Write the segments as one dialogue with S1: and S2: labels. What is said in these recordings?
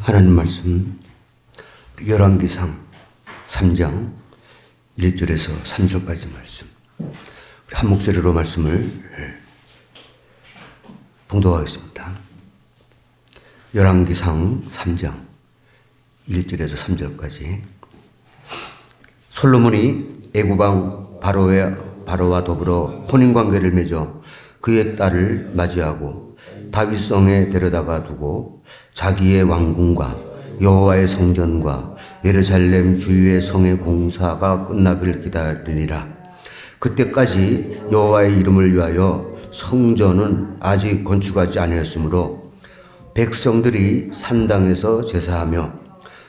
S1: 하나님 말씀 열왕기상 3장 1절에서 3절까지 말씀. 우리 한 목소리로 말씀을 봉독하겠습니다. 열왕기상 3장 1절에서 3절까지. 솔로몬이 애굽왕 바로와 더불어 혼인관계를 맺어 그의 딸을 맞이하고 다윗성에 데려다가 두고 자기의 왕궁과 여호와의 성전과 예루살렘 주위의 성의 공사가 끝나길 기다리니라. 그때까지 여호와의 이름을 위하여 성전은 아직 건축하지 아니었으므로 백성들이 산당에서 제사하며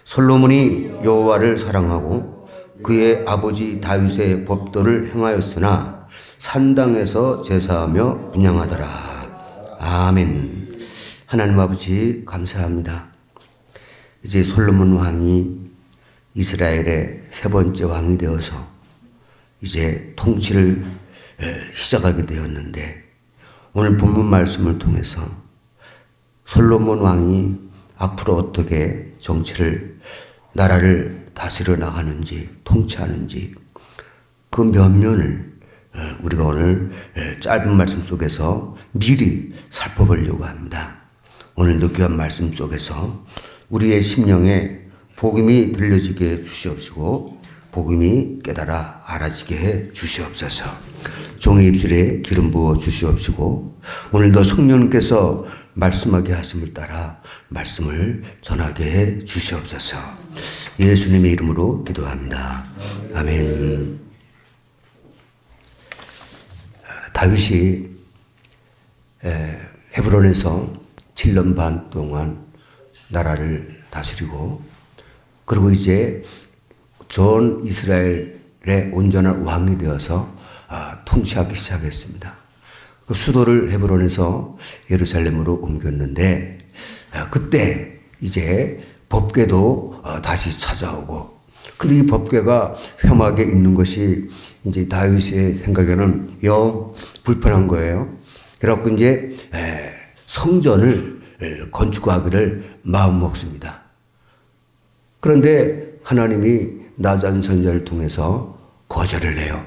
S1: 솔로몬이 여호와를 사랑하고 그의 아버지 다윗의 법도를 행하였으나 산당에서 제사하며 분향하더라. 아멘. 하나님 아버지 감사합니다. 이제 솔로몬 왕이 이스라엘의 세 번째 왕이 되어서 이제 통치를 시작하게 되었는데, 오늘 본문 말씀을 통해서 솔로몬 왕이 앞으로 어떻게 정치를, 나라를 다스려 나가는지, 통치하는지 그 면면을 우리가 오늘 짧은 말씀 속에서 미리 살펴보려고 합니다. 오늘도 귀한 말씀 속에서 우리의 심령에 복음이 들려지게 해 주시옵시고 복음이 깨달아 알아지게 해 주시옵소서. 종의 입술에 기름 부어 주시옵시고 오늘도 성령께서 말씀하게 하심을 따라 말씀을 전하게 해 주시옵소서. 예수님의 이름으로 기도합니다. 아멘. 다윗이 헤브론에서 7년 반 동안 나라를 다스리고, 그리고 이제 전 이스라엘의 온전한 왕이 되어서 통치하기 시작했습니다. 그 수도를 헤브론에서 예루살렘으로 옮겼는데, 그때 이제 법궤도 다시 찾아오고, 근데 이 법궤가 혐하게 있는 것이 이제 다윗의 생각에는 영 불편한 거예요. 그래갖고 이제 성전을 건축하기를 마음먹습니다. 그런데 하나님이 나단 선지자를 통해서 거절을 해요.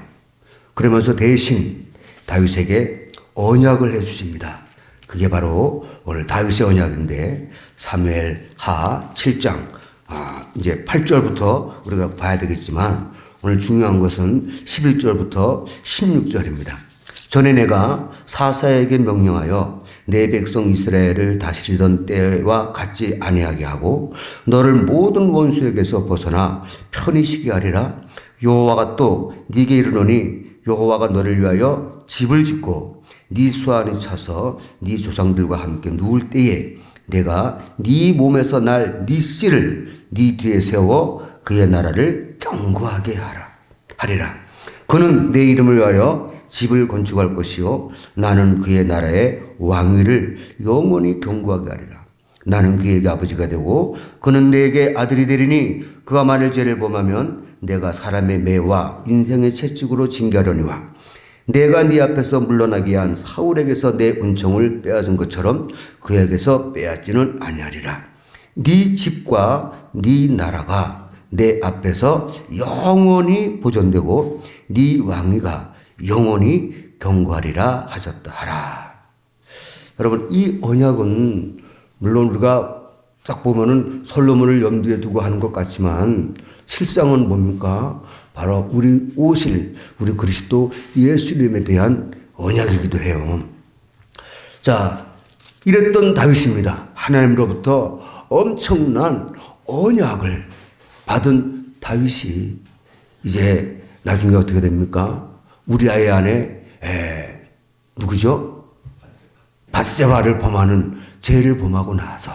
S1: 그러면서 대신 다윗에게 언약을 해주십니다. 그게 바로 오늘 다윗의 언약인데 사무엘하 7장 이제 8절부터 우리가 봐야 되겠지만, 오늘 중요한 것은 11절부터 16절입니다. 전에 내가 사사에게 명령하여 내 백성 이스라엘을 다스리던 때와 같지 아니하게 하고 너를 모든 원수에게서 벗어나 편히 쉬게 하리라. 여호와가 또 네게 이르노니 여호와가 너를 위하여 집을 짓고 네 수완이 차서 네 조상들과 함께 누울 때에 내가 네 몸에서 날 네 씨를 네 뒤에 세워 그의 나라를 견고하게 하리라. 그는 내 이름을 위하여 집을 건축할 것이요 나는 그의 나라의 왕위를 영원히 견고하게 하리라. 나는 그에게 아버지가 되고 그는 내게 아들이 되리니 그가 만일 죄를 범하면 내가 사람의 매와 인생의 채찍으로 징계하려니와 내가 네 앞에서 물러나게 한 사울에게서 내 은총을 빼앗은 것처럼 그에게서 빼앗지는 아니하리라. 네 집과 네 나라가 내 앞에서 영원히 보존되고 네 왕위가 영원히 견고하리라 하셨다. 여러분, 이 언약은 물론 우리가 딱 보면은 솔로몬을 염두에 두고 하는 것 같지만 실상은 뭡니까? 바로 우리 오실 우리 그리스도 예수님에 대한 언약이기도 해요. 자, 이랬던 다윗입니다. 하나님으로부터 엄청난 언약을 받은 다윗이 이제 나중에 어떻게 됩니까? 우리아의 아내 누구죠? 밧세바를 범하는 죄를 범하고 나서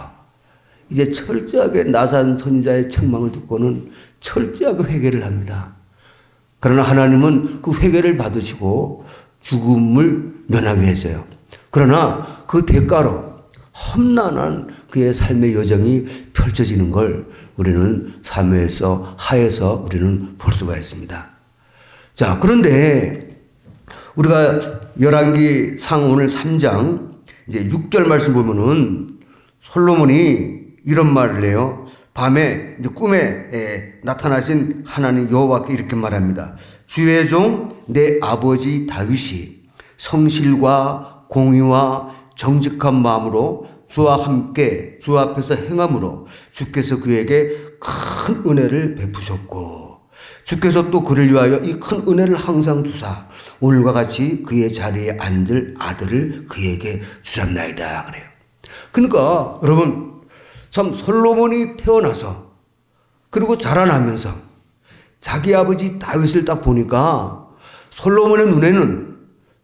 S1: 이제 철저하게 나단 선지자의 책망을 듣고는 철저하게 회개를 합니다. 그러나 하나님은 그 회개를 받으시고 죽음을 면하게 했어요. 그러나 그 대가로 험난한 그의 삶의 여정이 펼쳐지는 걸 우리는 사무엘서 하에서 우리는 볼 수가 있습니다. 자, 그런데 우리가 열왕기상 오늘 3장 이제 6절 말씀 보면은 솔로몬이 이런 말을 해요. 밤에 이제 꿈에 나타나신 하나님 여호와께 이렇게 말합니다. 주의 종 내 아버지 다윗이 성실과 공의와 정직한 마음으로 주와 함께 주 앞에서 행함으로 주께서 그에게 큰 은혜를 베푸셨고 주께서 또 그를 위하여 이 큰 은혜를 항상 주사 오늘과 같이 그의 자리에 앉을 아들을 그에게 주셨나이다 그래요. 그러니까 여러분 참 솔로몬이 태어나서 그리고 자라나면서 자기 아버지 다윗을 딱 보니까 솔로몬의 눈에는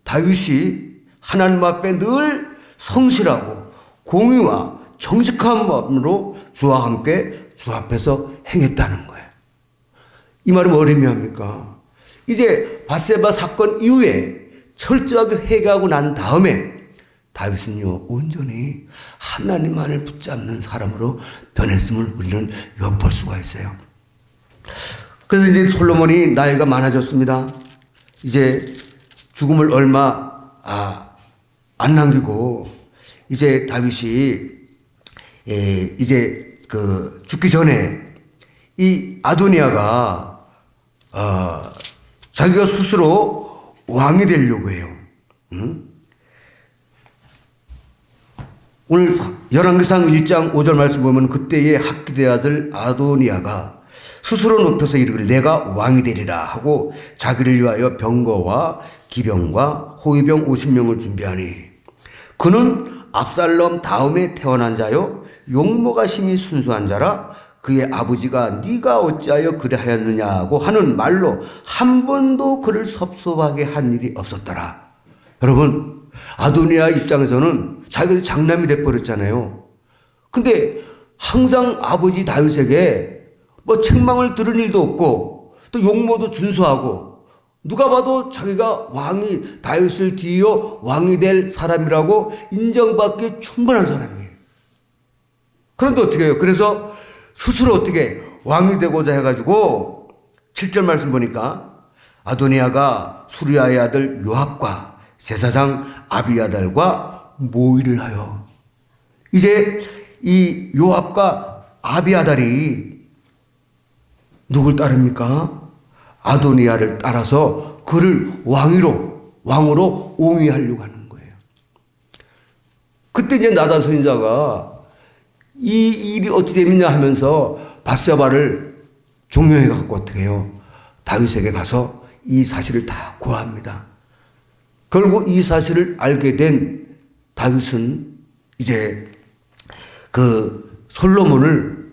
S1: 다윗이 하나님 앞에 늘 성실하고 공의와 정직한 마음으로 주와 함께 주 앞에서 행했다는 거예요. 이 말은 뭘 의미합니까? 이제 밧세바 사건 이후에 철저하게 회개하고 난 다음에 다윗은요 온전히 하나님만을 붙잡는 사람으로 변했음을 우리는 엿볼 수가 있어요. 그래서 이제 솔로몬이 나이가 많아졌습니다. 이제 죽음을 얼마 안 남기고 이제 다윗이 이제 그 죽기 전에 이 아도니아가 자기가 스스로 왕이 되려고 해요. 오늘 열왕기상 1장 5절 말씀 보면 그때의 학기대 아들 아도니아가 스스로 높여서 이르기를 내가 왕이 되리라 하고 자기를 위하여 병거와 기병과 호위병 50명을 준비하니 그는 압살롬 다음에 태어난 자요 용모가 심히 순수한 자라 그의 아버지가 네가 어찌하여 그리하였느냐고 하는 말로 한 번도 그를 섭섭하게 한 일이 없었더라. 여러분 아도니아 입장에서는 자기가 장남이 돼버렸잖아요. 근데 항상 아버지 다윗에게 뭐 책망을 들은 일도 없고 또 용모도 준수하고 누가 봐도 자기가 왕이 다윗을 뒤이어 왕이 될 사람이라고 인정받기에 충분한 사람이에요. 그런데 어떻게 해요? 그래서 스스로 어떻게 왕이 되고자 해가지고 7절 말씀 보니까 아도니아가 수리아의 아들 요압과 제사장 아비아달과 모의를 하여 이제 이 요압과 아비아달이 누굴 따릅니까? 아도니아를 따라서 그를 왕으로 옹위하려고 하는 거예요. 그때 이제 나단 선지자가 이 일이 어찌 되느냐 하면서 밧세바를 종명해 갖고 어떻게 해요? 다윗에게 가서 이 사실을 다 고합니다. 결국 이 사실을 알게 된 다윗은 이제 그 솔로몬을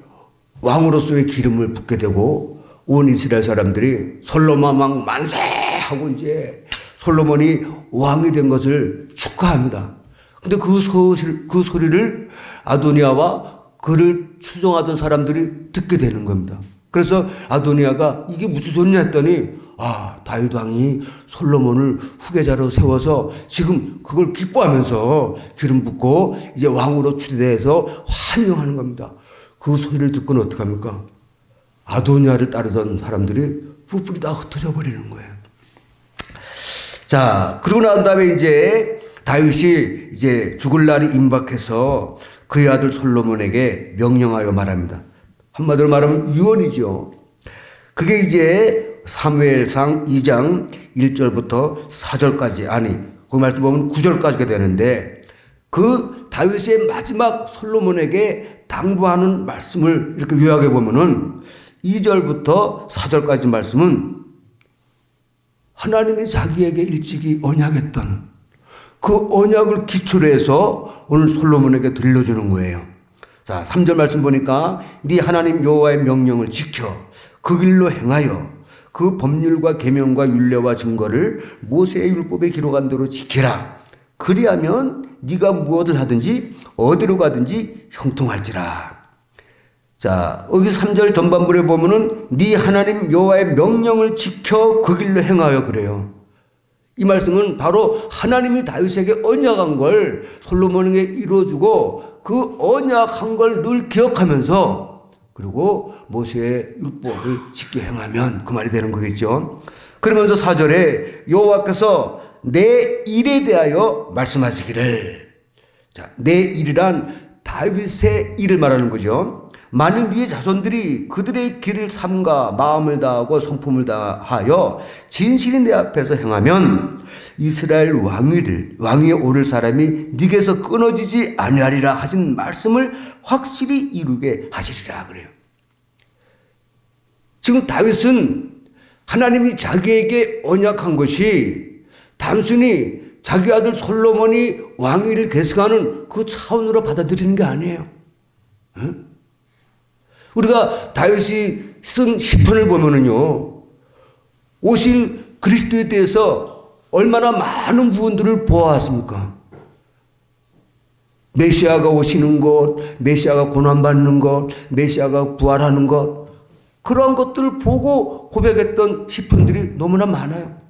S1: 왕으로서의 기름을 붓게 되고 온 이스라엘 사람들이 솔로몬 왕 만세 하고 이제 솔로몬이 왕이 된 것을 축하합니다. 근데 그 소리를 아도니아와 그를 추종하던 사람들이 듣게 되는 겁니다. 그래서 아도니아가 이게 무슨 소리냐 했더니 다윗 왕이 솔로몬을 후계자로 세워서 지금 그걸 기뻐하면서 기름 붓고 이제 왕으로 추대해서 환영하는 겁니다. 그 소리를 듣고는 어떡합니까? 아도니아를 따르던 사람들이 뿔뿔이 다 흩어져 버리는 거예요. 자, 그러고 난 다음에 이제 다윗이 이제 죽을 날이 임박해서 그의 아들 솔로몬에게 명령하여 말합니다. 한마디로 말하면 유언이죠. 그게 이제 사무엘상 2장 1절부터 4절까지 그 말씀 보면 9절까지가 되는데 그 다윗의 마지막 솔로몬에게 당부하는 말씀을 이렇게 요약해 보면은 2절부터 4절까지 말씀은 하나님이 자기에게 일찍이 언약했던 그 언약을 기초로 해서 오늘 솔로몬에게 들려주는 거예요. 자, 3절 말씀 보니까 네 하나님 여호와의 명령을 지켜 그 길로 행하여 그 법률과 계명과 율례와 증거를 모세의 율법에 기록한 대로 지키라. 그리하면 네가 무엇을 하든지 어디로 가든지 형통할지라. 자, 여기 3절 전반부에 보면은 네 하나님 여호와의 명령을 지켜 그 길로 행하여 그래요. 이 말씀은 바로 하나님이 다윗에게 언약한 걸 솔로몬에게 이루어주고 그 언약한 걸 늘 기억하면서 그리고 모세의 율법을 지켜 행하면 그 말이 되는 거겠죠. 그러면서 4절에 여호와께서 내 일에 대하여 말씀하시기를, 자, 내 일이란 다윗의 일을 말하는 거죠. 만일 네의 자손들이 그들의 길을 삼가 마음을 다하고 성품을 다하여 진실이 내 앞에서 행하면 이스라엘 왕위에 오를 사람이 네게서 끊어지지 아니하리라 하신 말씀을 확실히 이루게 하시리라 그래요. 지금 다윗은 하나님이 자기에게 언약한 것이 단순히 자기 아들 솔로몬이 왕위를 계승하는 그 차원으로 받아들이는 게 아니에요. 응? 우리가 다윗이 쓴 시편을 보면은요, 오실 그리스도에 대해서 얼마나 많은 부분들을 보아왔습니까? 메시아가 오시는 것, 메시아가 고난받는 것, 메시아가 부활하는 것, 그러한 것들을 보고 고백했던 시편들이 너무나 많아요.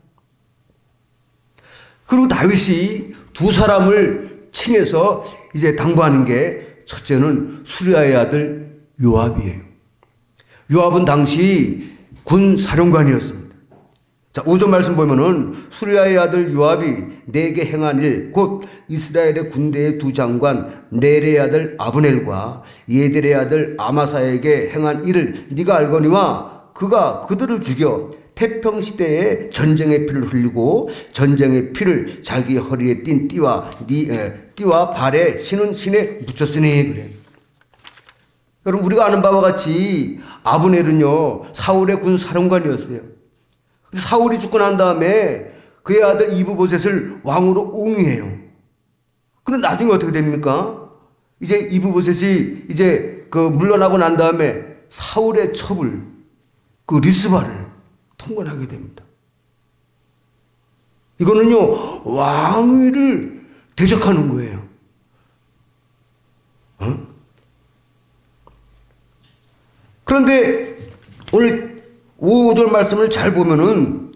S1: 그리고 다윗이 두 사람을 칭해서 이제 당부하는 게, 첫째는 수리아의 아들 요압이에요. 요압은 당시 군 사령관이었습니다. 자, 5절 말씀 보면은 수리아의 아들 요압이 내게 행한 일, 곧 이스라엘의 군대의 두 장관 넬의 아들 아브넬과 예델의 아들 아마사에게 행한 일을 네가 알거니와 그가 그들을 죽여 태평시대에 전쟁의 피를 흘리고 전쟁의 피를 자기 허리에 띤 띠와 발에 신은 신에 묻혔으니 그래. 여러분, 우리가 아는 바와 같이 아브넬은요 사울의 군 사령관이었어요. 사울이 죽고 난 다음에 그의 아들 이브보셋을 왕으로 옹이해요. 근데 나중에 어떻게 됩니까? 이제 이브보셋이 이제 물러나고 난 다음에 사울의 첩을 리스바를 통관하게 됩니다. 이거는요 왕위를 대적하는 거예요. 그런데 오늘 5절 말씀을 잘 보면은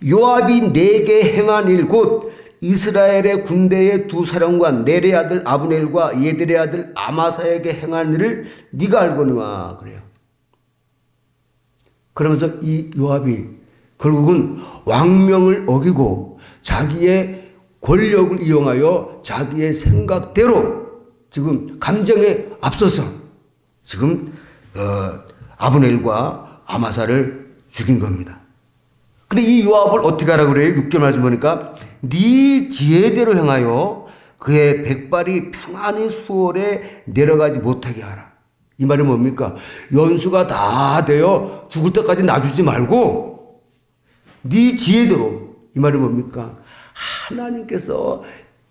S1: 요압이 내게 행한 일, 곧 이스라엘의 군대의 두 사령관 넬의 아들 아브넬과 예델의 아들 아마사에게 행한 일을 네가 알거니와 그래요. 그러면서 이 요압이 결국은 왕명을 어기고 자기의 권력을 이용하여 자기의 생각대로 지금 감정에 앞서서 지금 아브넬과 아마사를 죽인 겁니다. 근데 이 요압을 어떻게 하라고 그래요? 6절 말씀 보니까 네 지혜대로 행하여 그의 백발이 평안히 수월에 내려가지 못하게 하라. 이 말은 뭡니까? 연수가 다 되어 죽을 때까지 놔주지 말고 네 지혜대로. 이 말은 뭡니까? 하나님께서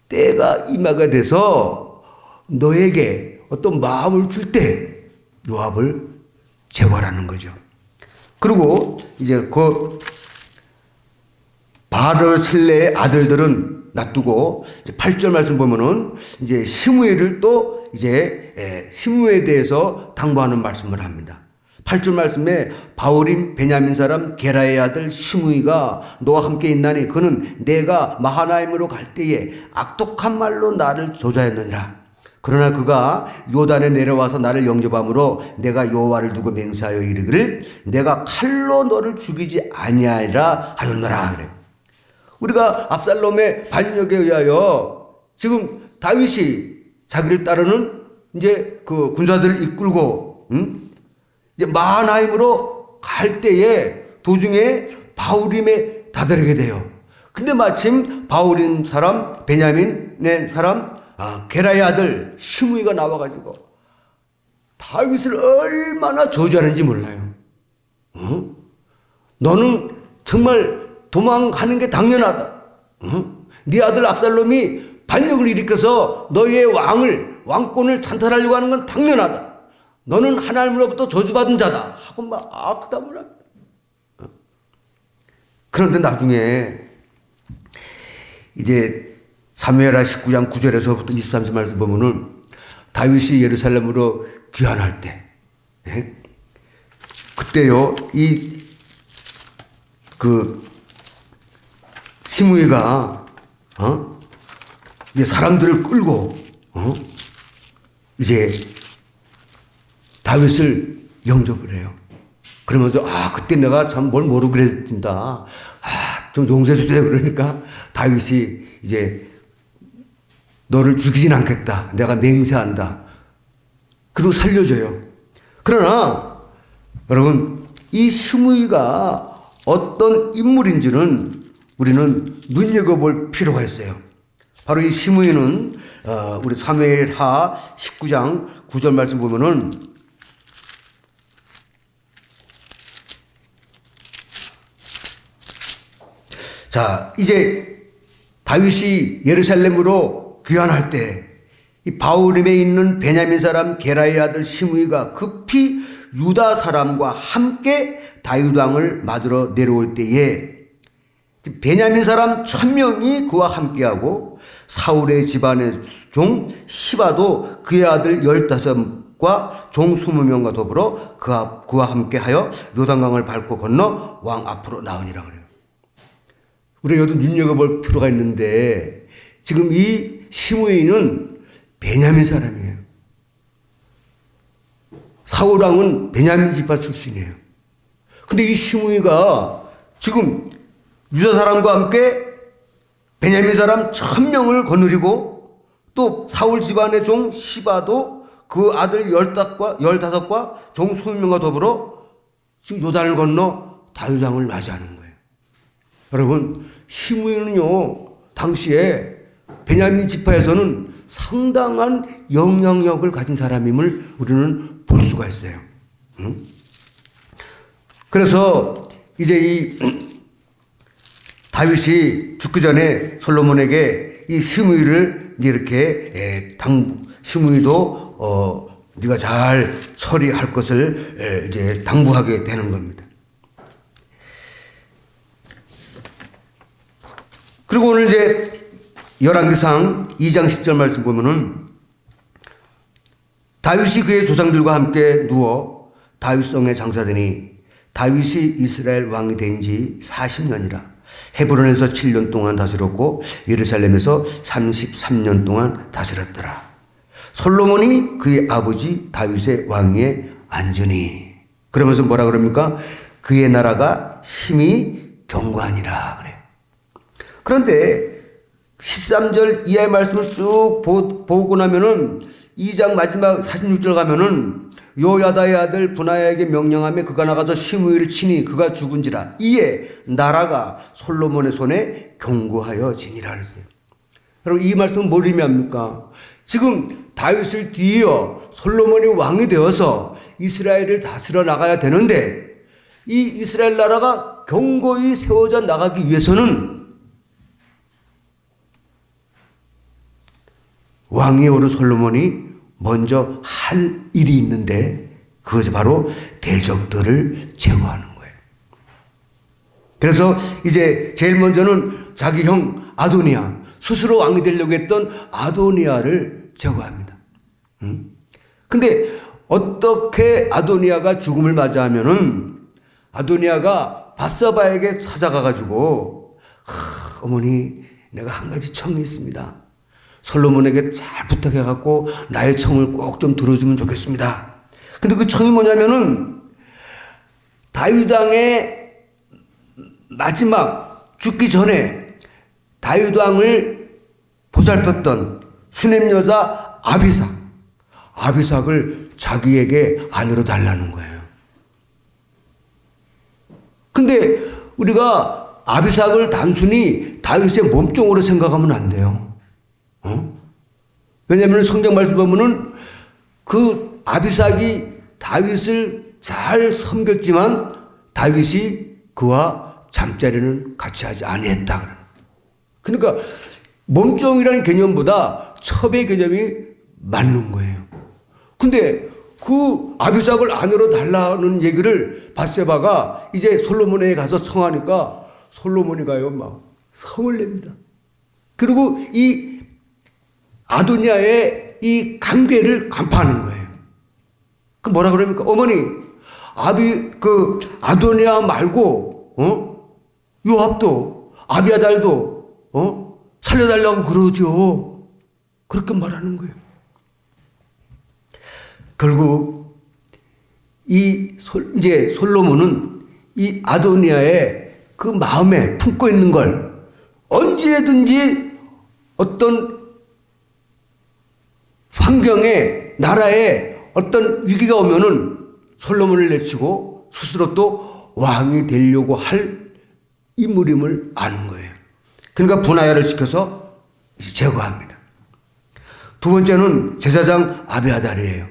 S1: 때가 임하게 돼서 너에게 어떤 마음을 줄 때 요압을 제거하라는 거죠. 그리고 이제 바르실레의 아들들은 놔두고 8절 말씀 보면은 이제 시므엘을 또 이제 시므에 대해서 당부하는 말씀을 합니다. 8절 말씀에 바울인 베냐민 사람 게라의 아들 시므이가 너와 함께 있나니 그는 내가 마하나임으로 갈 때에 악독한 말로 나를 조자했느니라. 그러나 그가 요단에 내려와서 나를 영접함으로 내가 여호와를 두고 맹세하여 이르기를 내가 칼로 너를 죽이지 아니하리라 하였노라 그래. 우리가 압살롬의 반역에 의하여 지금 다윗이 자기를 따르는 이제 그 군사들을 이끌고 이제 마하나임으로 갈 때에 도중에 바울임에 다다르게 돼요. 근데 마침 바울인 사람 베냐민의 사람 게라의 아들 시므이가 나와가지고 다윗을 얼마나 저주하는지 몰라요. 너는 정말 도망가는 게 당연하다. 네 아들 압살롬이 반역을 일으켜서 너희의 왕권을 찬탈하려고 하는 건 당연하다. 너는 하나님으로부터 저주받은 자다 하고 막 악담을 합니다. 그런데 나중에 이제 사무엘하 19장 9절에서부터 23절 말씀 보면은 다윗이 예루살렘으로 귀환할 때, 그때요 시므이가 이제 사람들을 끌고 이제 다윗을 영접을 해요. 그러면서 그때 내가 참 뭘 모르고 그랬습니다. 좀 용서해 주세요. 그러니까 다윗이 이제 너를 죽이진 않겠다. 내가 맹세한다. 그리고 살려줘요. 그러나 여러분, 이 시므이가 어떤 인물인지는 우리는 눈여겨볼 필요가 있어요. 바로 이 시므이는 우리 사무엘하 19장 9절 말씀 보면은 자, 이제 다윗이 예루살렘으로 귀환할 때 이 바울임에 있는 베냐민 사람 게라의 아들 시므이가 급히 유다 사람과 함께 다윗 왕을 맞으러 내려올 때에 베냐민 사람 1000명이 그와 함께하고 사울의 집안의 종 시바도 그의 아들 15과 종 20명과 더불어 그와 함께하여 요단강을 밟고 건너 왕 앞으로 나오니라 그래요. 우리가 여기도 눈여겨볼 필요가 있는데 지금 이 시므이는 베냐민 사람이에요. 사울 왕은 베냐민 지파 출신이에요. 근데 이 시므이가 지금 유다 사람과 함께 베냐민 사람 1000명을 거느리고 또 사울 집안의 종 시바도 그 아들 15과 종 20명과 더불어 지금 요단을 건너 다윗 왕을 맞이하는 거예요. 여러분, 시므이는요 당시에 베냐민 지파에서는 상당한 영향력을 가진 사람임을 우리는 볼 수가 있어요. 그래서 이제 이 다윗이 죽기 전에 솔로몬에게 이 시므이를 이렇게 시므이도 네가 잘 처리할 것을 이제 당부하게 되는 겁니다. 그리고 오늘 이제 열왕기상 2장 10절 말씀 보면은 다윗이 그의 조상들과 함께 누워 다윗성에 장사되니 다윗이 이스라엘 왕이 된 지 40년이라. 헤브론에서 7년 동안 다스렸고 예루살렘에서 33년 동안 다스렸더라. 솔로몬이 그의 아버지 다윗의 왕위에 앉으니. 그러면서 뭐라 그럽니까? 그의 나라가 심히 견고하니라 그래요. 그런데 13절 이하의 말씀을 쭉 보고 나면은 2장 마지막 46절 가면은 요야다의 아들 분하야에게 명령하며 그가 나가서 시므이를 치니 그가 죽은지라. 이에 나라가 솔로몬의 손에 견고하여 지니라 그랬어요. 여러분, 이 말씀은 뭘 의미합니까? 지금 다윗을 뒤이어 솔로몬이 왕이 되어서 이스라엘을 다스려 나가야 되는데 이 이스라엘 나라가 견고히 세워져 나가기 위해서는 왕위에 오른 솔로몬이 먼저 할 일이 있는데 그것이 바로 대적들을 제거하는 거예요. 그래서 이제 제일 먼저는 자기 형 아도니아, 스스로 왕이 되려고 했던 아도니아를 제거합니다. 근데 어떻게 아도니아가 죽음을 맞이하면은 아도니아가 밧세바에게 찾아가가지고 어머니, 내가 한 가지 청이 있습니다. 솔로몬에게 잘 부탁해갖고 나의 청을 꼭 좀 들어주면 좋겠습니다. 근데 그 청이 뭐냐면은 다윗 왕의 마지막 죽기 전에 다윗 왕을 보살폈던 수넴 여자 아비삭을 자기에게 아내로 달라는 거예요. 근데 우리가 아비삭을 단순히 다윗의 몸종으로 생각하면 안 돼요. 왜냐하면 성경 말씀 보면은 그 아비삭이 다윗을 잘 섬겼지만 다윗이 그와 잠자리는 같이 하지 아니했다. 그러니까 몸종이라는 개념보다 첩의 개념이 맞는 거예요. 근데 그 아비삭을 아내로 달라는 얘기를 밧세바가 이제 솔로몬에게 가서 청하니까 솔로몬이 가요 막 성을 냅니다. 그리고 이 아도니아의 이 강배를 간파하는 거예요. 그 뭐라 그럽니까? 어머니, 아도니아 말고, 요압도, 아비아달도, 살려달라고 그러죠. 그렇게 말하는 거예요. 결국, 이제 솔로몬은 이 아도니아의 그 마음에 품고 있는 걸 언제든지 어떤 환경에, 나라에 어떤 위기가 오면은 솔로몬을 내치고 스스로 또 왕이 되려고 할 인물임을 아는 거예요. 그러니까 분하야를 시켜서 제거합니다. 두 번째는 제사장 아비아달이에요.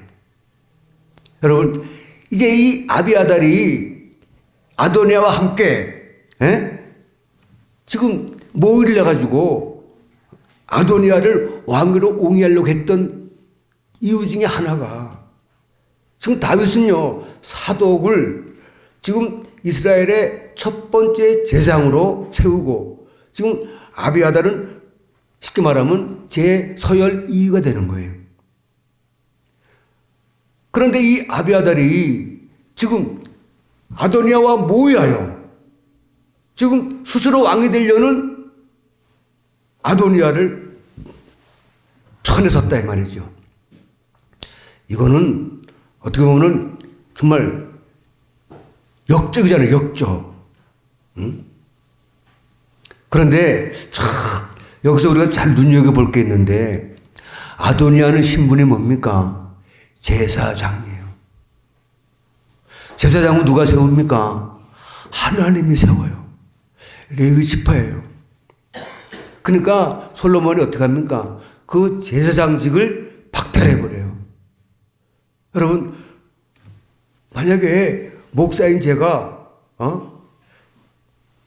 S1: 여러분, 이제 이 아비아달이 아도니아와 함께 지금 모의를 해가지고 아도니아를 왕으로 옹이하려고 했던 이유 중에 하나가, 지금 다윗은요 사독을 지금 이스라엘의 첫 번째 제사장으로 세우고, 지금 아비아달은 쉽게 말하면 제서열 2위가 되는 거예요. 그런데 이 아비아달이 지금 아도니아와 모의하여 지금 스스로 왕이 되려는 아도니아를 편에 섰다 이 말이죠. 이거는 어떻게 보면 정말 역적이잖아요. 역적. 응? 그런데 참 여기서 우리가 잘 눈여겨볼 게 있는데, 아도니아는 신분이 뭡니까? 제사장이에요. 제사장은 누가 세웁니까? 하나님이 세워요. 레위 지파예요. 그러니까 솔로몬이 어떻게 합니까? 그 제사장직을 박탈해버려요. 여러분, 만약에 목사인 제가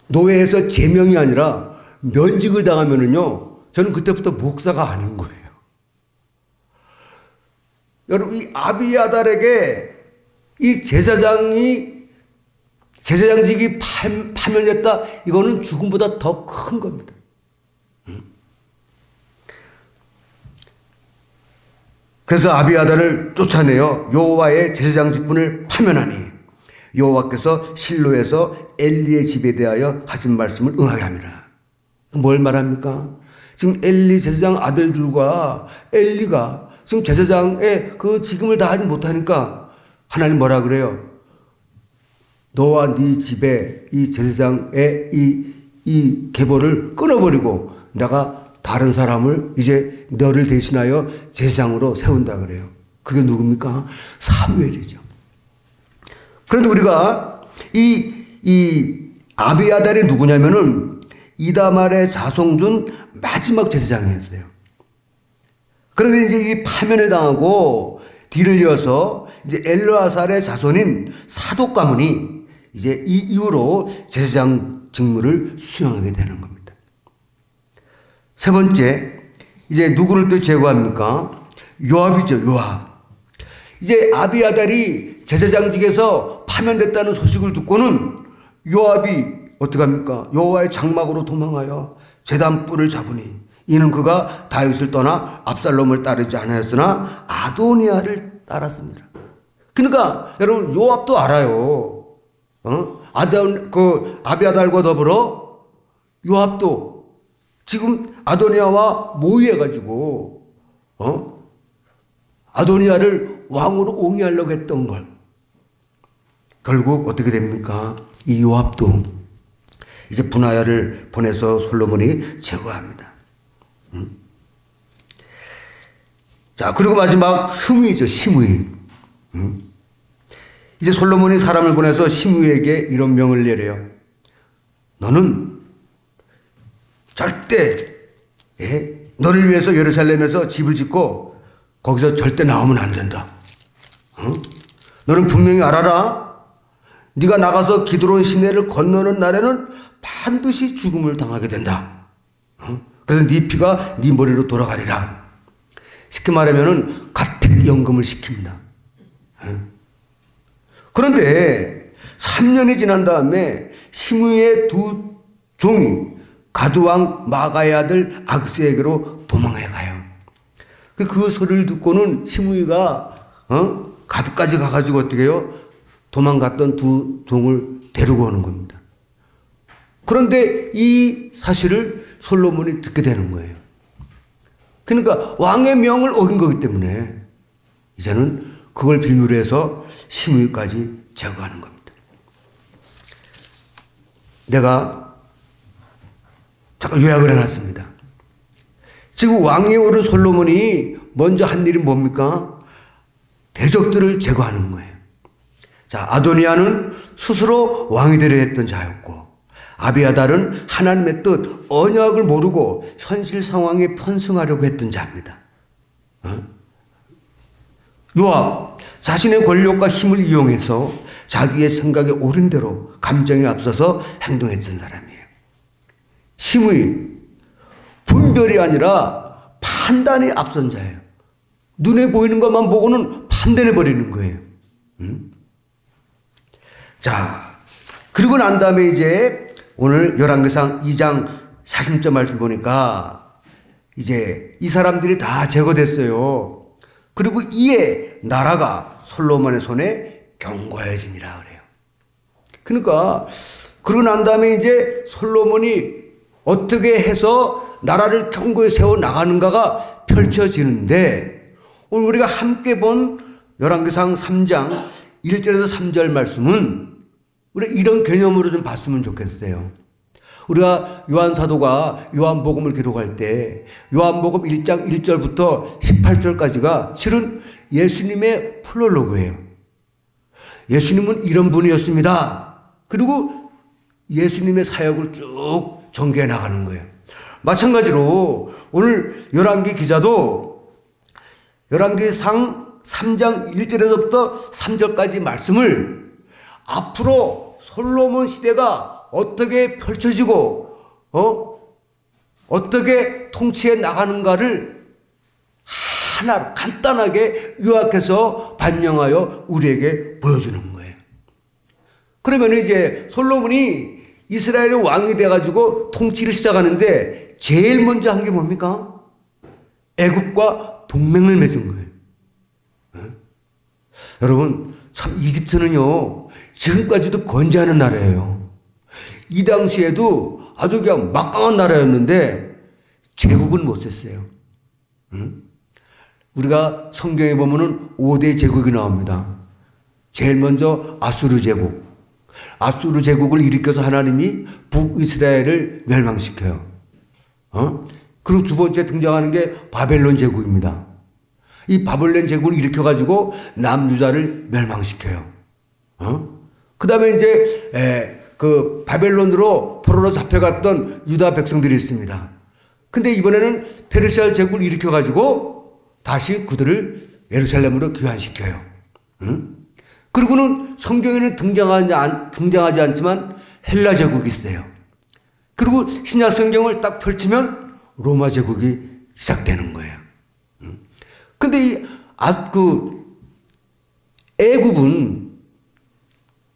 S1: 노예에서 제명이 아니라 면직을 당하면은요, 저는 그때부터 목사가 아닌 거예요. 여러분, 이 아비아달에게 이 제사장직이 파면됐다, 이거는 죽음보다 더 큰 겁니다. 그래서 아비아달을 쫓아내요. 여호와의 제사장 직분을 파면하니 여호와께서 실로에서 엘리의 집에 대하여 하신 말씀을 응하게 합니다. 뭘 말합니까? 지금 엘리 제사장 아들들과 엘리가 지금 제사장의 그 직임을 다하지 못하니까 하나님 뭐라 그래요? 너와 네 집에 이 제사장의 이 계보를 끊어버리고 내가 다른 사람을 이제 너를 대신하여 제사장으로 세운다 그래요. 그게 누굽니까? 사무엘이죠. 그런데 우리가 이 아비아달이 누구냐면은 이다말의 자손 중 마지막 제사장이었어요. 그런데 이제 이 파면을 당하고 뒤를 이어서 이제 엘르아살의 자손인 사독 가문이 이제 이 이후로 제사장 직무를 수행하게 되는 겁니다. 세 번째, 이제 누구를 또 제거합니까? 요압이죠, 요압. 이제 아비아달이 제사장직에서 파면됐다는 소식을 듣고는 요압이 어떻게 합니까? 여호와의 장막으로 도망하여 제단 뿔을 잡으니 이는 그가 다윗을 떠나 압살롬을 따르지 않았으나 아도니아를 따랐습니다. 그러니까 여러분, 요압도 알아요. 아비아달과 더불어 요압도 지금 아도니아와 모의해가지고 아도니아를 왕으로 옹이하려고 했던 걸 결국 어떻게 됩니까? 이 요압도 이제 분하야를 보내서 솔로몬이 제거합니다. 자, 그리고 마지막 스므이죠. 시므이. 이제 솔로몬이 사람을 보내서 시므이에게 이런 명을 내려요. 너는 절대 너를 위해서 예루살렘에서 집을 짓고 거기서 절대 나오면 안 된다. 너는 분명히 알아라. 네가 나가서 기드론 시내를 건너는 날에는 반드시 죽음을 당하게 된다. 그래서 네 피가 네 머리로 돌아가리라. 쉽게 말하면은 가택연금을 시킵니다. 그런데 3년이 지난 다음에 시므이의 두 종이 가두왕 마가의 아들 악스에게로 도망해 가요. 그 소리를 듣고는 시므이가 가두까지 가가지고 어떻게 해요? 도망갔던 두 종을 데리고 오는 겁니다. 그런데 이 사실을 솔로몬이 듣게 되는 거예요. 그러니까 왕의 명을 어긴 거기 때문에 이제는 그걸 빌미로 해서 시므이까지 제거하는 겁니다. 내가 잠깐 요약을 해놨습니다. 지금 왕위에 오른 솔로몬이 먼저 한 일이 뭡니까? 대적들을 제거하는 거예요. 자, 아도니아는 스스로 왕이 되려 했던 자였고, 아비아달은 하나님의 뜻, 언약을 모르고 현실 상황에 편승하려고 했던 자입니다. 요압, 자신의 권력과 힘을 이용해서 자기의 생각에 옳은 대로 감정에 앞서서 행동했던 사람이에요. 시므이, 분별이 아니라 판단이 앞선 자예요. 눈에 보이는 것만 보고는 판단해버리는 거예요. 자, 그리고 난 다음에 이제 오늘 열왕기상 2장 40절 말씀 보니까 이제 이 사람들이 다 제거됐어요. 그리고 이에 나라가 솔로몬의 손에 견고해지니라 그래요. 그러니까 그러고 난 다음에 이제 솔로몬이 어떻게 해서 나라를 견고히 세워 나가는가가 펼쳐지는데, 오늘 우리가 함께 본 열왕기상 3장 1절에서 3절 말씀은 우리 이런 개념으로 좀 봤으면 좋겠어요. 우리가 요한사도가 요한복음을 기록할 때 요한복음 1장 1절부터 18절까지가 실은 예수님의 프롤로그예요. 예수님은 이런 분이었습니다. 그리고 예수님의 사역을 쭉 전개해 나가는 거예요. 마찬가지로 오늘 열왕기 기자도 열왕기상 3장 1절에서부터 3절까지 말씀을 앞으로 솔로몬 시대가 어떻게 펼쳐지고 어떻게 통치해 나가는가를 하나 간단하게 요약해서 반영하여 우리에게 보여주는 거예요. 그러면 이제 솔로몬이 이스라엘의 왕이 돼가지고 통치를 시작하는데 제일 먼저 한 게 뭡니까? 애굽과 동맹을 맺은 거예요. 여러분, 참 이집트는요 지금까지도 건재하는 나라예요. 이 당시에도 아주 그냥 막강한 나라였는데 제국은 못 셌어요. 우리가 성경에 보면은 5대 제국이 나옵니다. 제일 먼저 아수르 제국. 아수르 제국을 일으켜서 하나님이 북이스라엘을 멸망시켜요. 그리고 두 번째 등장하는 게 바벨론 제국입니다. 이 바벨론 제국을 일으켜가지고 남유다를 멸망시켜요. 그 다음에 이제 그 바벨론으로 포로로 잡혀갔던 유다 백성들이 있습니다. 근데 이번에는 페르시아 제국을 일으켜가지고 다시 그들을 예루살렘으로 귀환시켜요. 그리고는 성경에는 등장하지 않지만 헬라 제국이 있어요. 그리고 신약 성경을 딱 펼치면 로마 제국이 시작되는 거예요. 근데 애굽은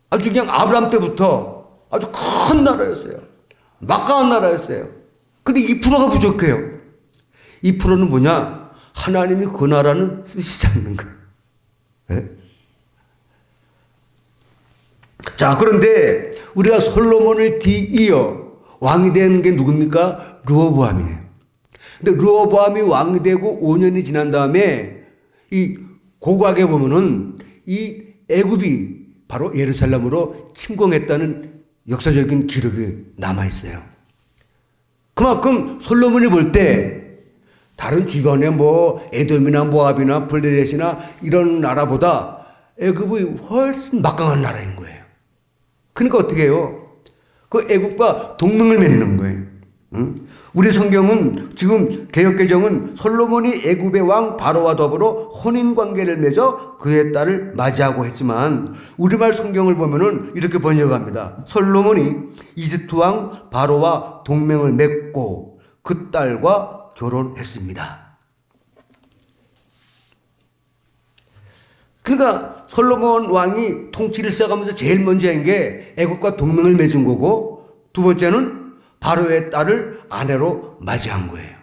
S1: 아주 그냥 아브라함 때부터 아주 큰 나라였어요. 막강한 나라였어요. 근데 2%가 부족해요. 2%는 뭐냐? 하나님이 그 나라는 쓰시지 않는 거예요. 네? 자, 그런데 우리가 솔로몬을 뒤이어 왕이 된 게 누굽니까? 르호보암이에요. 근데 르호보암이 왕이 되고 5년이 지난 다음에 이 고각에 보면은 이 애굽이 바로 예루살렘으로 침공했다는 역사적인 기록이 남아있어요. 그만큼 솔로몬이 볼 때 다른 주변에 뭐 에돔이나 모압이나 블레셋이나 이런 나라보다 애굽이 훨씬 막강한 나라인 거예요. 그러니까 어떻게 해요? 그 애굽과 동맹을 맺는 거예요. 우리 성경은 지금 개역개정은 솔로몬이 애굽의 왕 바로와 더불어 혼인관계를 맺어 그의 딸을 맞이하고 했지만 우리말 성경을 보면은 이렇게 번역합니다. 솔로몬이 이집트 왕 바로와 동맹을 맺고 그 딸과 결혼했습니다. 그러니까 솔로몬 왕이 통치를 시작하면서 제일 먼저 한 게 애굽과 동맹을 맺은 거고, 두 번째는 바로의 딸을 아내로 맞이한 거예요.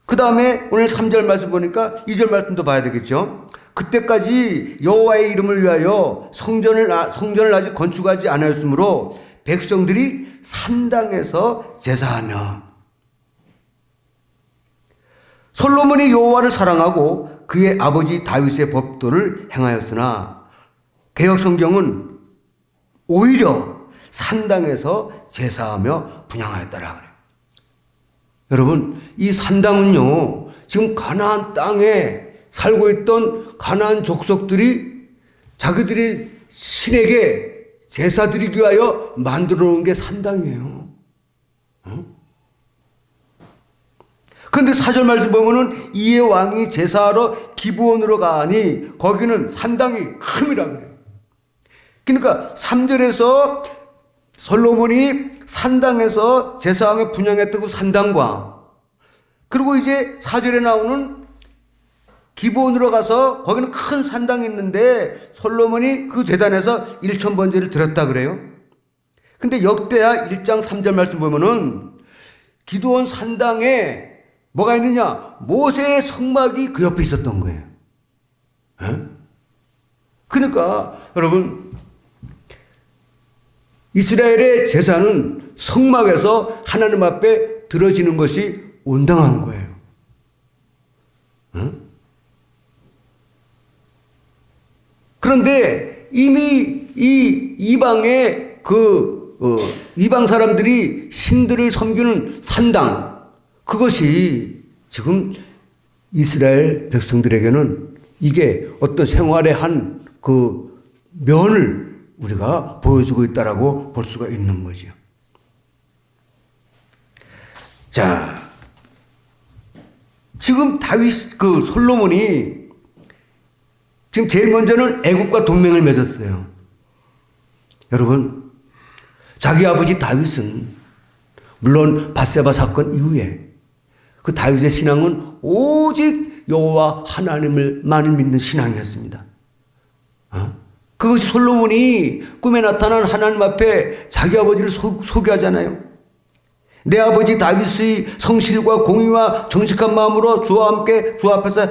S1: 그 다음에 오늘 3절 말씀 보니까 2절 말씀도 봐야 되겠죠. 그때까지 여호와의 이름을 위하여 성전을 아직 건축하지 않았으므로 백성들이 산당에서 제사하며, 솔로몬이 여호와를 사랑하고 그의 아버지 다윗의 법도를 행하였으나 개역 성경은 오히려 산당에서 제사하며 분향하였다라 그래요. 여러분, 이 산당은요 지금 가나안 땅에 살고 있던 가나안 족속들이 자기들이 신에게 제사 드리기 위하여 만들어 놓은 게 산당이에요. 그런데 4절 말씀 보면은 이에 왕이 제사하러 기브온으로 가니 거기는 산당이 큼이라 그래요. 그러니까 3절에서 솔로몬이 산당에서 제사함에 분향했던 그 산당과, 그리고 이제 4절에 나오는 기브온으로 가서 거기는 큰 산당이 있는데 솔로몬이 그 제단에서 1,000번제를 드렸다 그래요. 근데 역대하 1장 3절 말씀 보면은 기드온 산당에 뭐가 있느냐? 모세의 성막이 그 옆에 있었던 거예요. 그러니까 여러분, 이스라엘의 제사는 성막에서 하나님 앞에 드려지는 것이 온당한 거예요. 그런데 이미 이 이방의 이방 사람들이 신들을 섬기는 산당, 그것이 지금 이스라엘 백성들에게는 이게 어떤 생활의 한 그 면을 우리가 보여주고 있다라고 볼 수가 있는 거죠. 자, 지금 솔로몬이 지금 제일 먼저는 애국과 동맹을 맺었어요. 여러분, 자기 아버지 다윗은 물론 밧세바 사건 이후에 그 다윗의 신앙은 오직 여호와 하나님을만을 믿는 신앙이었습니다. 그것이 솔로몬이 꿈에 나타난 하나님 앞에 자기 아버지를 소개하잖아요. 내 아버지 다윗의 성실과 공의와 정직한 마음으로 주와 함께 주 앞에서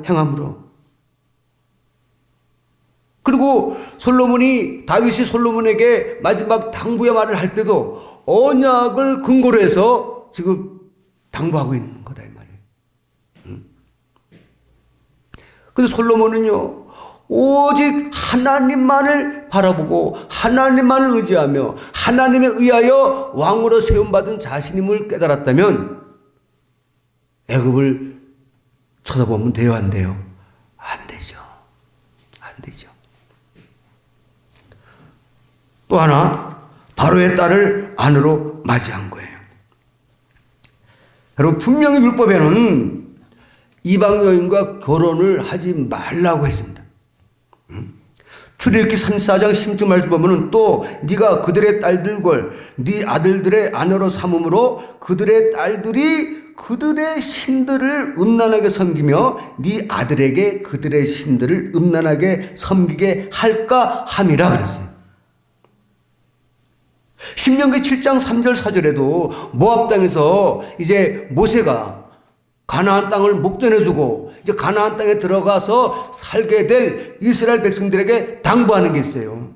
S1: 행함으로. 그리고 다윗이 솔로몬에게 마지막 당부의 말을 할 때도 언약을 근거로 해서 지금 당부하고 있는 거다 이 말이에요. 근데 솔로몬은요, 오직 하나님만을 바라보고 하나님만을 의지하며 하나님에 의하여 왕으로 세움받은 자신임을 깨달았다면 애굽을 쳐다보면 돼요, 안 돼요? 안 되죠. 안 되죠. 또 하나, 바로의 딸을 아내로 맞이한 거예요. 여러분, 분명히 율법에는 이방 여인과 결혼을 하지 말라고 했습니다. 출애굽기 34장 16절 말씀 보면은 또 네가 그들의 딸들과 네 아들들의 아내로 삼음으로 그들의 딸들이 그들의 신들을 음란하게 섬기며 네 아들에게 그들의 신들을 음란하게 섬기게 할까 함이라 그랬어요. 신명기 7장 3절 4절에도 모압 땅에서 이제 모세가 가나안 땅을 목전해주고 이제 가나안 땅에 들어가서 살게 될 이스라엘 백성들에게 당부하는 게 있어요.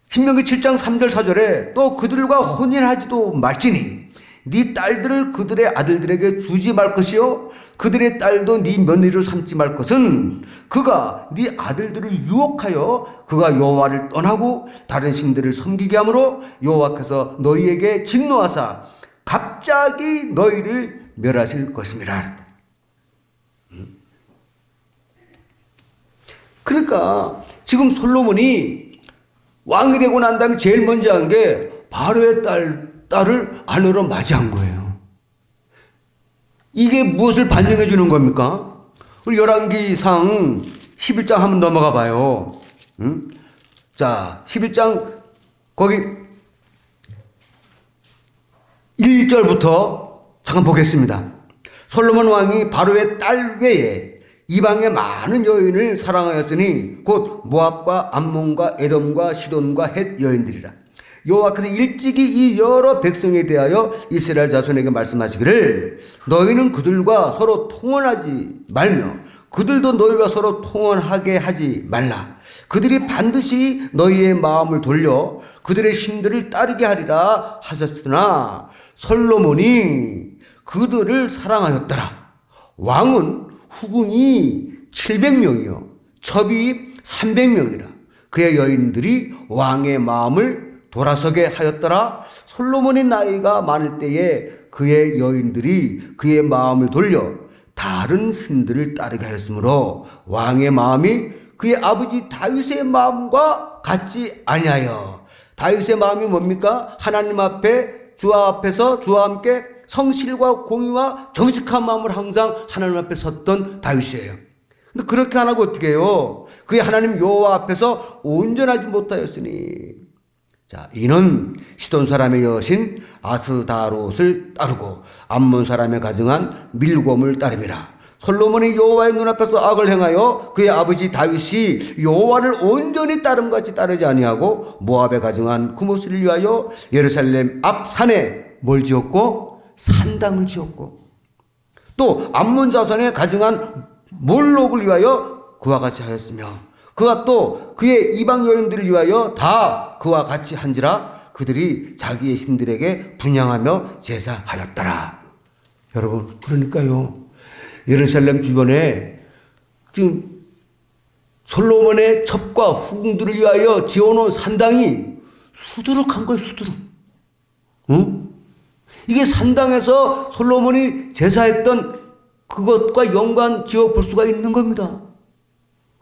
S1: 신명기 7장 3절 4절에 또 그들과 혼인하지도 말지니 네 딸들을 그들의 아들들에게 주지 말 것이요 그들의 딸도 네 며느리로 삼지 말 것은 그가 네 아들들을 유혹하여 그가 여호와를 떠나고 다른 신들을 섬기게 하므로 여호와께서 너희에게 진노하사 갑자기 너희를 멸하실 것임이라. 그러니까 지금 솔로몬이 왕이 되고 난 다음에 제일 먼저 한 게 바로의 딸을 아내로 맞이한 거예요. 이게 무엇을 반영해 주는 겁니까? 우리 열왕기상 11장 한번 넘어가 봐요. 자, 11장 거기 1절부터 잠깐 보겠습니다. 솔로몬 왕이 바로의 딸 외에 이방의 많은 여인을 사랑하였으니 곧 모압과 암몬과 에돔과 시돈과 헷 여인들이라. 여호와께서 일찍이 이 여러 백성에 대하여 이스라엘 자손에게 말씀하시기를 너희는 그들과 서로 통혼하지 말며 그들도 너희와 서로 통혼하게 하지 말라. 그들이 반드시 너희의 마음을 돌려 그들의 신들을 따르게 하리라 하셨으나 솔로몬이 그들을 사랑하였더라. 왕은 후궁이 700명이요 첩이 300명이라. 그의 여인들이 왕의 마음을 돌아서게 하였더라. 솔로몬의 나이가 많을 때에 그의 여인들이 그의 마음을 돌려 다른 신들을 따르게 하였으므로 왕의 마음이 그의 아버지 다윗의 마음과 같지 아니하여. 다윗의 마음이 뭡니까? 하나님 앞에 주와 앞에서 주와 함께 성실과 공의와 정직한 마음으로 항상 하나님 앞에 섰던 다윗이에요. 근데 그렇게 안 하고 어떻게 해요? 그의 하나님 여호와 앞에서 온전하지 못하였으니. 자, 이는 시돈 사람의 여신 아스다롯을 따르고 암몬 사람의 가증한 밀곰을 따름이라. 솔로몬이 여호와의 눈앞에서 악을 행하여 그의 아버지 다윗이 여호와를 온전히 따름같이 따르지 아니하고 모압에 가증한 그모스를 위하여 예루살렘 앞 산에 뭘 지었고? 산당을 지었고, 또 암몬 자손에 가증한 몰록을 위하여 그와 같이 하였으며, 그가 또 그의 이방 여인들을 위하여 다 그와 같이 한지라. 그들이 자기의 신들에게 분향하며 제사하였더라. 여러분, 그러니까요, 예루살렘 주변에 지금 솔로몬의 첩과 후궁들을 위하여 지어놓은 산당이 수두룩한 거예요. 수두룩. 응? 이게 산당에서 솔로몬이 제사했던 그것과 연관 지어 볼 수가 있는 겁니다.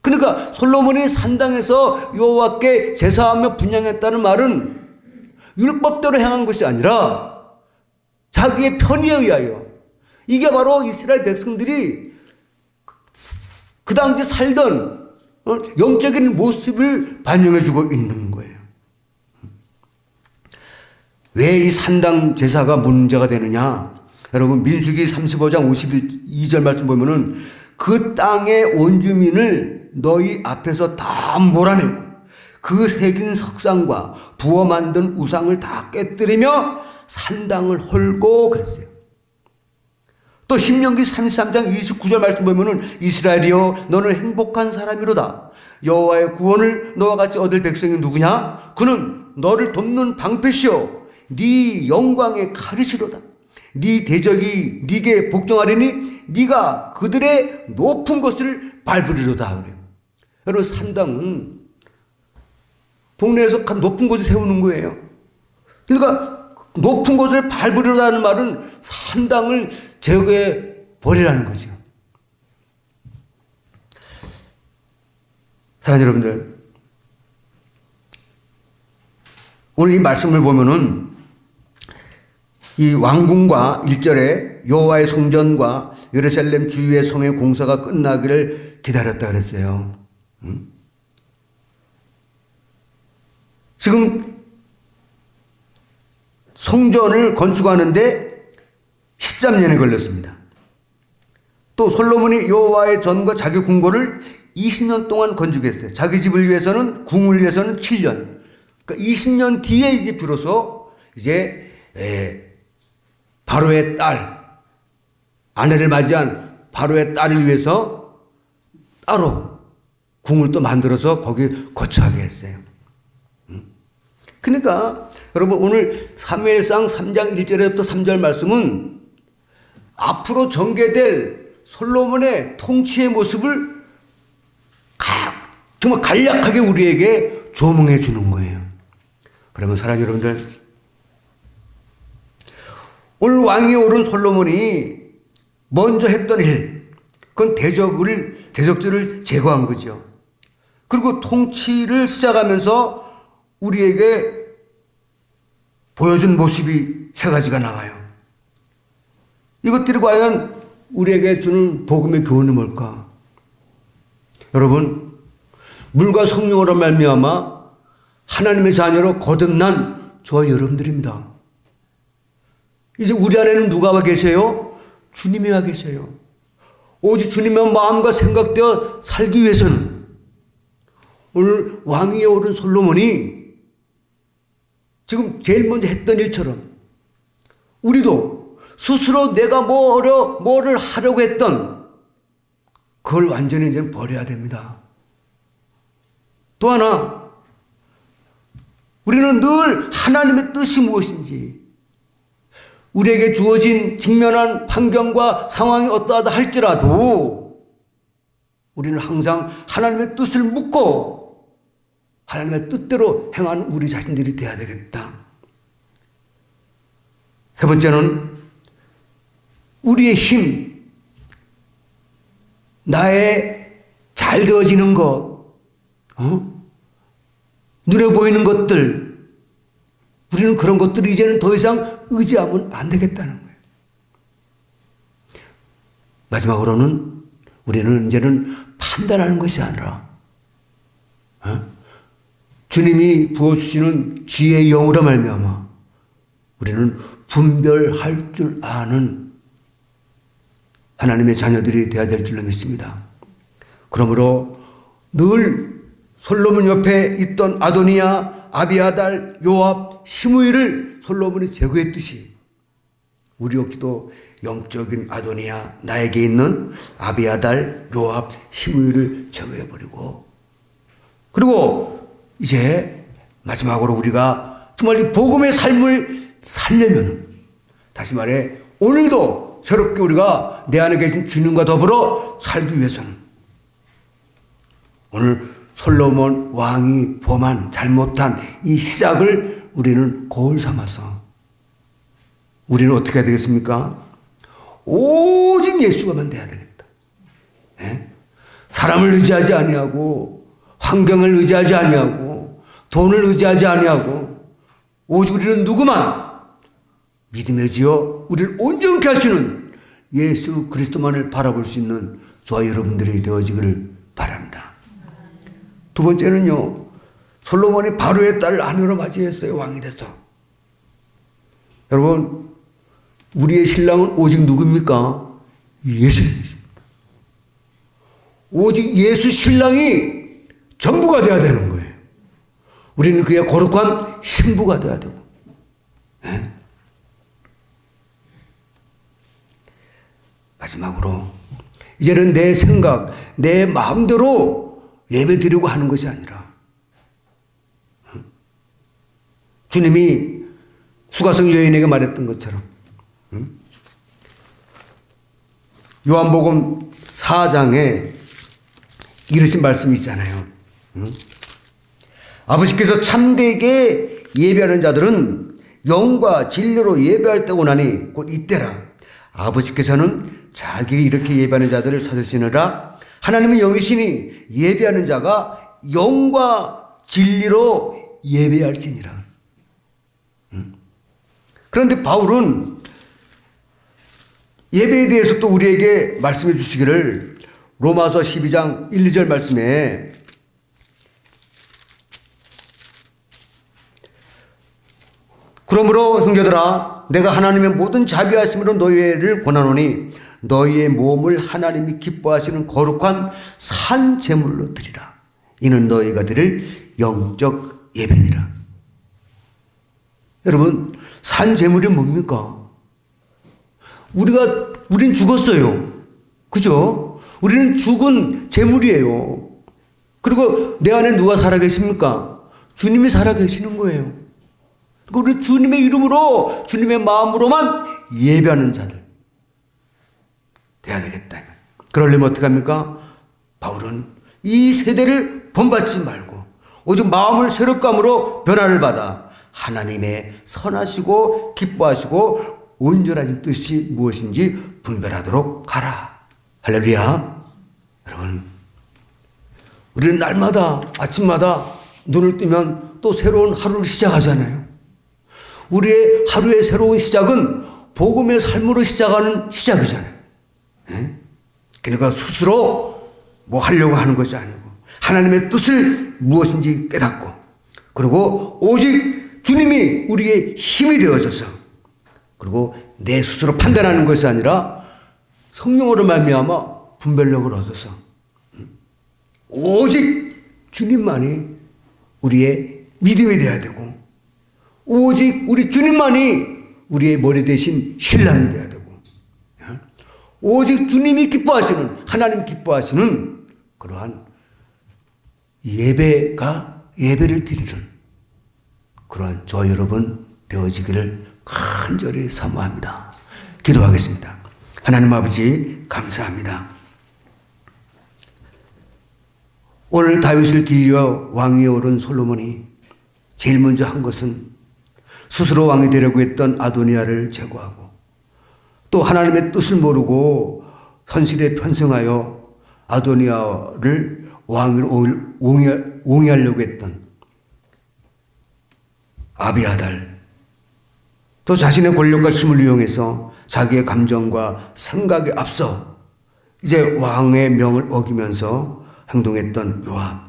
S1: 그러니까 솔로몬이 산당에서 여호와께 제사하며 분향했다는 말은 율법대로 행한 것이 아니라 자기의 편의에 의하여, 이게 바로 이스라엘 백성들이 그 당시 살던 영적인 모습을 반영해주고 있는 거예요. 왜 이 산당 제사가 문제가 되느냐? 여러분, 민수기 35장 52절 말씀 보면은 그 땅의 원주민을 너희 앞에서 다 몰아내고 그 새긴 석상과 부어 만든 우상을 다 깨뜨리며 산당을 헐고 그랬어요. 또 신명기 33장 29절 말씀 보면은 이스라엘이여 너는 행복한 사람이로다. 여호와의 구원을 너와 같이 얻을 백성이 누구냐? 그는 너를 돕는 방패시오 네 영광의 칼이시로다. 네 대적이 네게 복종하리니 네가 그들의 높은 것을 밟으리로다. 그래요. 여러분, 산당은 동네에서 높은 곳에 세우는 거예요. 그러니까 높은 곳을 밟으리로다는 말은 산당을 제거해 버리라는 거죠. 사랑하는 여러분들, 오늘 이 말씀을 보면은 이 왕궁과 1절에 여호와의 성전과 예루살렘 주위의 성의 공사가 끝나기를 기다렸다 그랬어요. 지금 성전을 건축하는데 13년이 걸렸습니다. 또 솔로몬이 여호와의 전과 자기 궁궐을 20년 동안 건축했어요. 자기 집을 위해서는, 궁을 위해서는 7년. 그러니까 20년 뒤에 이제 비로소 이제 바로의 딸, 아내를 맞이한 바로의 딸을 위해서 따로 궁을 또 만들어서 거기 거처하게 했어요. 그러니까 여러분, 오늘 사무엘상 3장 1절에부터 3절 말씀은 앞으로 전개될 솔로몬의 통치의 모습을 정말 간략하게 우리에게 조명해 주는 거예요. 그러면 사랑하는 여러분들, 오늘 왕위에 오른 솔로몬이 먼저 했던 일, 그건 대적들을 제거한 거죠. 그리고 통치를 시작하면서 우리에게 보여준 모습이 세 가지가 나와요. 이것들이 과연 우리에게 주는 복음의 교훈이 뭘까? 여러분, 물과 성령으로 말미암아 하나님의 자녀로 거듭난 저와 여러분들입니다. 이제 우리 안에는 누가 와 계세요? 주님이 와 계세요. 오직 주님의 마음과 생각되어 살기 위해서는 오늘 왕위에 오른 솔로몬이 지금 제일 먼저 했던 일처럼 우리도 스스로 내가 뭐를 하려고 했던 그걸 완전히 이제 버려야 됩니다. 또 하나, 우리는 늘 하나님의 뜻이 무엇인지, 우리에게 주어진 직면한 환경과 상황이 어떠하다 할지라도 우리는 항상 하나님의 뜻을 묻고 하나님의 뜻대로 행하는 우리 자신들이 되어야 되겠다. 세 번째는 우리의 힘, 나의 잘 되어지는 것, 눈에 보이는 것들, 우리는 그런 것들을 이제는 더 이상 의지하면 안 되겠다는 거예요. 마지막으로는 우리는 이제는 판단하는 것이 아니라 주님이 부어주시는 지혜의 영으로 말미암아 우리는 분별할 줄 아는 하나님의 자녀들이 되어야 될 줄로 믿습니다. 그러므로 늘 솔로몬 옆에 있던 아도니아, 아비아달, 요압, 시므이를 솔로몬이 제거했듯이 우리 역시도 영적인 아도니아, 나에게 있는 아비아달, 요압, 시므이를 제거해버리고, 그리고 이제 마지막으로 우리가 정말 이 복음의 삶을 살려면, 다시 말해 오늘도 새롭게 우리가 내 안에 계신 주님과 더불어 살기 위해서는 오늘 솔로몬 왕이 범한 잘못한 이 시작을 우리는 거울 삼아서 우리는 어떻게 해야 되겠습니까? 오직 예수가만 돼야 되겠다. 예? 사람을 의지하지 아니하고 환경을 의지하지 아니하고 돈을 의지하지 아니하고 오직 우리는 누구만 믿음의 지어 우리를 온전케 하시는 예수 그리스도만을 바라볼 수 있는 저와 여러분들이 되어지기를 바랍니다. 두 번째는요, 솔로몬이 바로의 딸을 아내로 맞이했어요. 왕이 돼서. 여러분, 우리의 신랑은 오직 누굽니까? 예수님이십니다. 오직 예수 신랑이 전부가 되어야 되는 거예요. 우리는 그의 거룩한 신부가 되어야 되고. 네? 마지막으로 이제는 내 생각, 내 마음대로 예배 드리고 하는 것이 아니라 주님이 수가성 여인에게 말했던 것처럼 요한복음 4장에 이르신 말씀이 있잖아요. 아버지께서 참되게 예배하는 자들은 영과 진리로 예배할 때 오나니 곧 이때라. 아버지께서는 자기 이렇게 예배하는 자들을 찾으시느라 하나님은 영이시니 예배하는 자가 영과 진리로 예배할지니라. 그런데 바울은 예배에 대해서 또 우리에게 말씀해 주시기를 로마서 12장 1, 2절 말씀에 그러므로 형제들아 내가 하나님의 모든 자비하심으로 너희를 권하노니 너희의 몸을 하나님이 기뻐하시는 거룩한 산 제물로 드리라. 이는 너희가 드릴 영적 예배니라. 여러분, 산 제물이 뭡니까? 우린 죽었어요. 그죠? 우리는 죽은 제물이에요. 그리고 내 안에 누가 살아계십니까? 주님이 살아계시는 거예요. 우리 주님의 이름으로, 주님의 마음으로만 예배하는 자들 돼야 되겠다. 그러려면 어떻게 합니까? 바울은 이 세대를 본받지 말고 오직 마음을 새롭게 함으로 변화를 받아 하나님의 선하시고 기뻐하시고 온전하신 뜻이 무엇인지 분별하도록 하라. 할렐루야. 여러분, 우리는 날마다 아침마다 눈을 뜨면 또 새로운 하루를 시작하잖아요. 우리의 하루의 새로운 시작은 복음의 삶으로 시작하는 시작이잖아요. 예? 그러니까 스스로 뭐 하려고 하는 것이 아니고 하나님의 뜻을 무엇인지 깨닫고 그리고 오직 주님이 우리의 힘이 되어져서 그리고 내 스스로 판단하는 것이 아니라 성령으로 말미암아 분별력을 얻어서 오직 주님만이 우리의 믿음이 되어야 되고 오직 우리 주님만이 우리의 머리 대신 신랑이 되어야 되고 오직 주님이 기뻐하시는 하나님 기뻐하시는 그러한 예배를 드리는 그러한 저 여러분 되어지기를 간절히 사모합니다. 기도하겠습니다. 하나님 아버지 감사합니다. 오늘 다윗을 뒤이어 왕위에 오른 솔로몬이 제일 먼저 한 것은 스스로 왕이 되려고 했던 아도니아를 제거하고 또 하나님의 뜻을 모르고 현실에 편승하여 아도니아를 왕으로 옹이하려고 했던 아비아달, 또 자신의 권력과 힘을 이용해서 자기의 감정과 생각에 앞서 이제 왕의 명을 어기면서 행동했던 요압,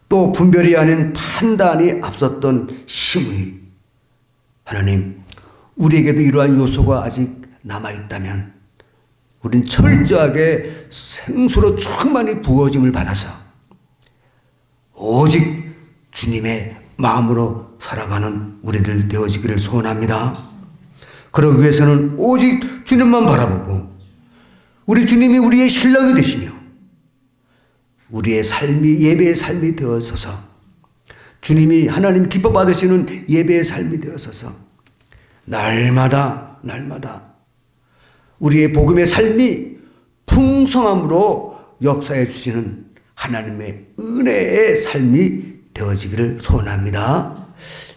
S1: 또 분별이 아닌 판단이 앞섰던 시므이. 하나님, 우리에게도 이러한 요소가 아직 남아있다면 우린 철저하게 생수로 충만히 부어짐을 받아서 오직 주님의 마음으로 살아가는 우리들 되어지기를 소원합니다. 그러기 위해서는 오직 주님만 바라보고 우리 주님이 우리의 신랑이 되시며 우리의 삶이 예배의 삶이 되어서서 주님이 하나님 기뻐 받으시는 예배의 삶이 되어서서 날마다 우리의 복음의 삶이 풍성함으로 역사해 주시는 하나님의 은혜의 삶이 되어지기를 소원합니다.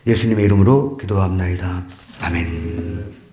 S1: 예수님의 이름으로 기도합나이다. 아멘.